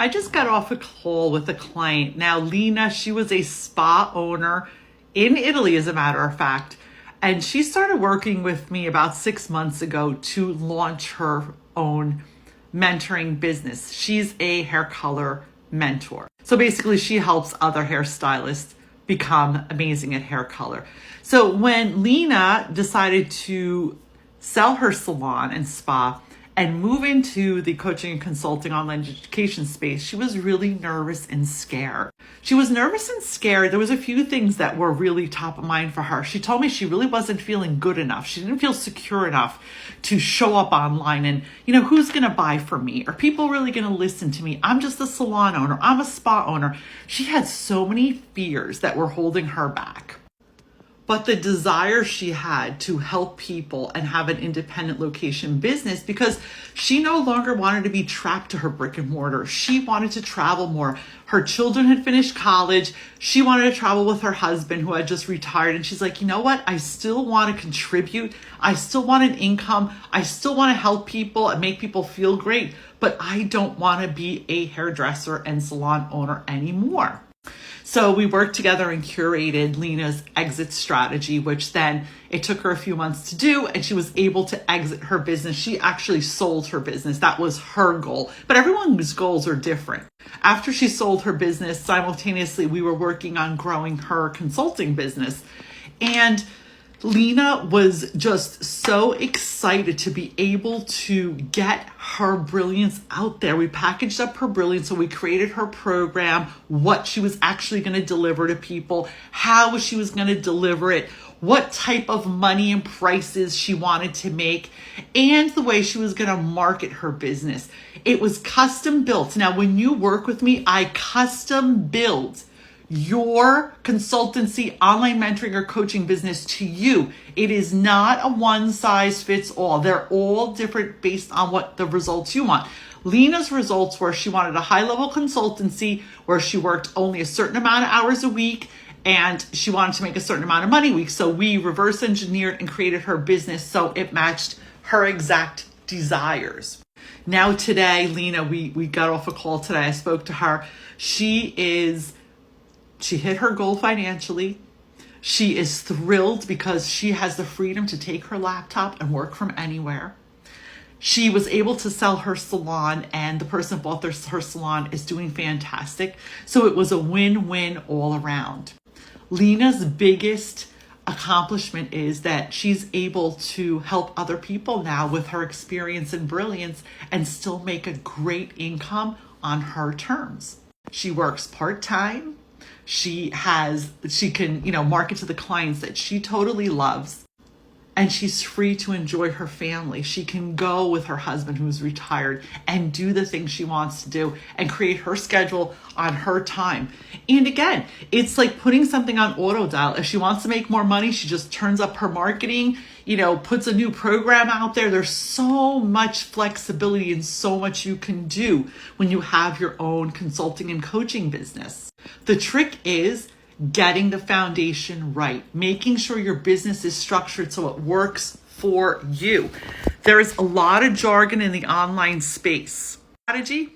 I just got off a call with a client. Now, Lena, she was a spa owner in Italy, as a matter of fact, and she started working with me about 6 months ago to launch her own mentoring business. She's a hair color mentor. So basically, she helps other hairstylists become amazing at hair color. So when Lena decided to sell her salon and spa and move into the coaching and consulting online education space, she was really nervous and scared. She was nervous and scared. There was a few things that were really top of mind for her. She told me she really wasn't feeling good enough. She didn't feel secure enough to show up online and, who's going to buy from me? Are people really going to listen to me? I'm just a salon owner. I'm a spa owner. She had so many fears that were holding her back. But the desire she had to help people and have an independent location business, because she no longer wanted to be trapped to her brick and mortar. She wanted to travel more. Her children had finished college. She wanted to travel with her husband, who had just retired. And she's like, you know what? I still want to contribute. I still want an income. I still want to help people and make people feel great. But I don't want to be a hairdresser and salon owner anymore. So we worked together and curated Lena's exit strategy, which then it took her a few months to do, and she was able to exit her business. She actually sold her business. That was her goal, but everyone's goals are different. After she sold her business, simultaneously, we were working on growing her consulting business. And Lena was just so excited to be able to get her brilliance out there. We packaged up her brilliance, so we created her program, what she was actually going to deliver to people, how she was going to deliver it, what type of money and prices she wanted to make, and the way she was going to market her business. It was custom built. Now, when you work with me, I custom build your consultancy, online mentoring, or coaching business to you. It is not a one size fits all. They're all different based on what the results you want. Lena's results were she wanted a high level consultancy where she worked only a certain amount of hours a week, and she wanted to make a certain amount of money a week. So we reverse engineered and created her business so it matched her exact desires. Now today, Lena, we got off a call today. I spoke to her. She hit her goal financially. She is thrilled because she has the freedom to take her laptop and work from anywhere. She was able to sell her salon, and the person who bought her salon is doing fantastic. So it was a win-win all around. Lena's biggest accomplishment is that she's able to help other people now with her experience and brilliance and still make a great income on her terms. She works part-time. She can, market to the clients that she totally loves, and she's free to enjoy her family. She can go with her husband, who's retired, and do the things she wants to do and create her schedule on her time. And again, it's like putting something on auto dial. If she wants to make more money, she just turns up her marketing, puts a new program out there. There's so much flexibility and so much you can do when you have your own consulting and coaching business. The trick is getting the foundation right, making sure your business is structured so it works for you. There is a lot of jargon in the online space. Strategy,